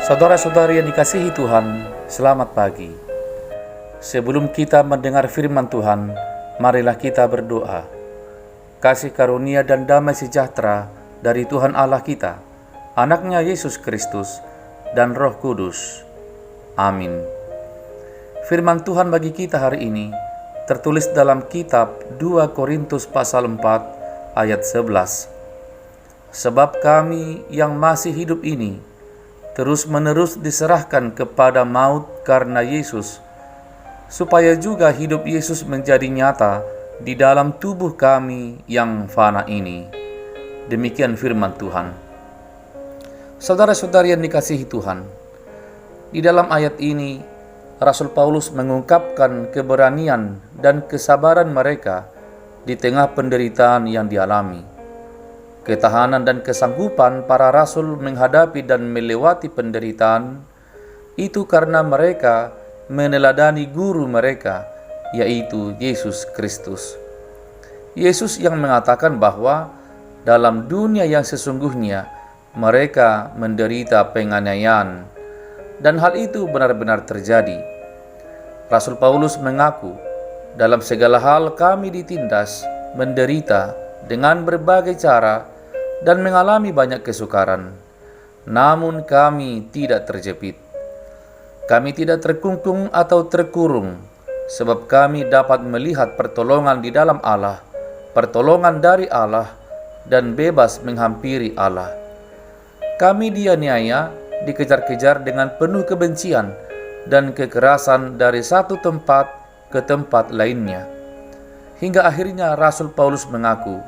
Saudara-saudari yang dikasihi Tuhan, selamat pagi. Sebelum kita mendengar firman Tuhan, marilah kita berdoa. Kasih karunia dan damai sejahtera dari Tuhan Allah kita, Anaknya Yesus Kristus, dan Roh Kudus. Amin. Firman Tuhan bagi kita hari ini tertulis dalam kitab 2 Korintus pasal 4 ayat 11. Sebab kami yang masih hidup ini terus-menerus diserahkan kepada maut karena Yesus, supaya juga hidup Yesus menjadi nyata di dalam tubuh kami yang fana ini. Demikian firman Tuhan. Saudara-saudari yang dikasihi Tuhan, di dalam ayat ini Rasul Paulus mengungkapkan keberanian dan kesabaran mereka di tengah penderitaan yang dialami. Ketahanan dan kesanggupan para rasul menghadapi dan melewati penderitaan itu karena mereka meneladani guru mereka, yaitu Yesus Kristus. Yesus yang mengatakan bahwa dalam dunia yang sesungguhnya mereka menderita penganiayaan, dan hal itu benar-benar terjadi. Rasul Paulus mengaku, dalam segala hal kami ditindas, menderita dengan berbagai cara, dan mengalami banyak kesukaran. Namun kami tidak terjepit. Kami tidak terkungkung atau terkurung, sebab kami dapat melihat pertolongan di dalam Allah, pertolongan dari Allah, dan bebas menghampiri Allah. Kami dianiaya, dikejar-kejar dengan penuh kebencian dan kekerasan dari satu tempat ke tempat lainnya. Hingga akhirnya Rasul Paulus mengaku,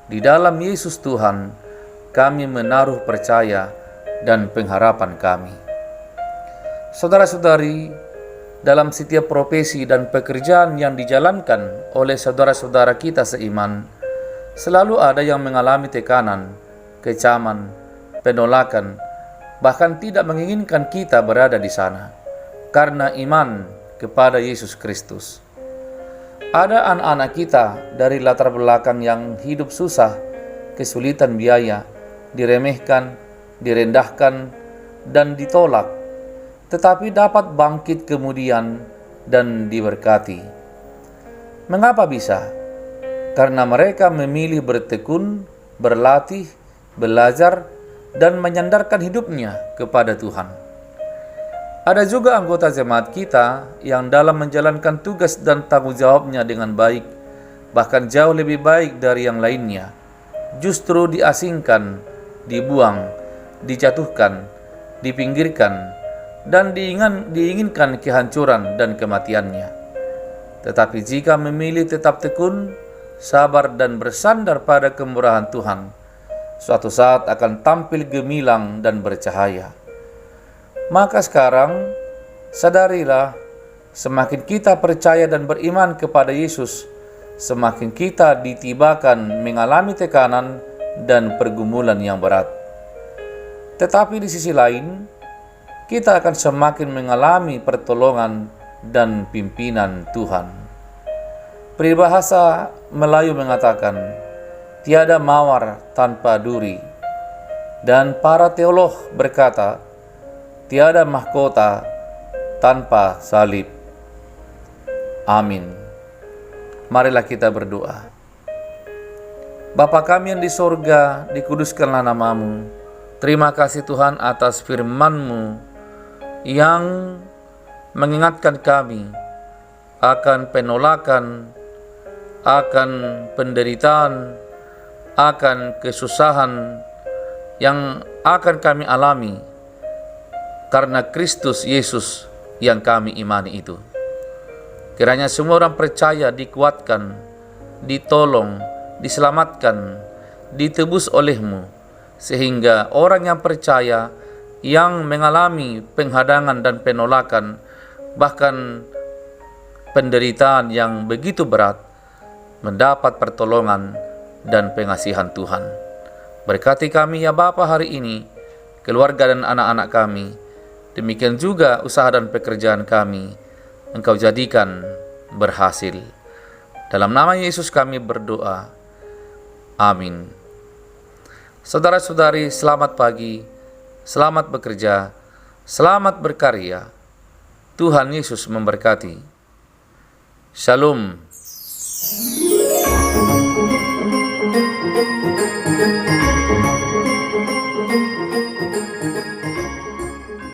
di dalam Yesus Tuhan, kami menaruh percaya dan pengharapan kami. Saudara-saudari, dalam setiap profesi dan pekerjaan yang dijalankan oleh saudara-saudara kita seiman, selalu ada yang mengalami tekanan, kecaman, penolakan, bahkan tidak menginginkan kita berada di sana, karena iman kepada Yesus Kristus. Ada anak-anak kita dari latar belakang yang hidup susah, kesulitan biaya, diremehkan, direndahkan, dan ditolak, tetapi dapat bangkit kemudian dan diberkati. Mengapa bisa? Karena mereka memilih bertekun, berlatih, belajar, dan menyandarkan hidupnya kepada Tuhan. Ada juga anggota jemaat kita yang dalam menjalankan tugas dan tanggung jawabnya dengan baik, bahkan jauh lebih baik dari yang lainnya, justru diasingkan, dibuang, dijatuhkan, dipinggirkan, dan diinginkan kehancuran dan kematiannya. Tetapi jika memilih tetap tekun, sabar, dan bersandar pada kemurahan Tuhan, suatu saat akan tampil gemilang dan bercahaya. Maka sekarang, sadarilah, semakin kita percaya dan beriman kepada Yesus, semakin kita ditibakan mengalami tekanan dan pergumulan yang berat. Tetapi di sisi lain, kita akan semakin mengalami pertolongan dan pimpinan Tuhan. Peribahasa Melayu mengatakan, tiada mawar tanpa duri. Dan para teolog berkata, tiada mahkota tanpa salib. Amin. Marilah kita berdoa. Bapa kami yang di sorga, dikuduskanlah namamu. Terima kasih Tuhan atas firman-Mu yang mengingatkan kami akan penolakan, akan penderitaan, akan kesusahan yang akan kami alami karena Kristus Yesus yang kami imani itu. Kiranya semua orang percaya dikuatkan, ditolong, diselamatkan, ditebus oleh-Mu, sehingga orang yang percaya, yang mengalami penghadangan dan penolakan, bahkan penderitaan yang begitu berat, mendapat pertolongan dan pengasihan Tuhan. Berkati kami ya Bapa hari ini, keluarga dan anak-anak kami. Demikian juga usaha dan pekerjaan kami, Engkau jadikan berhasil. Dalam nama Yesus kami berdoa. Amin. Saudara-saudari, selamat pagi, selamat bekerja, Selamat berkarya. Tuhan Yesus memberkati. Shalom.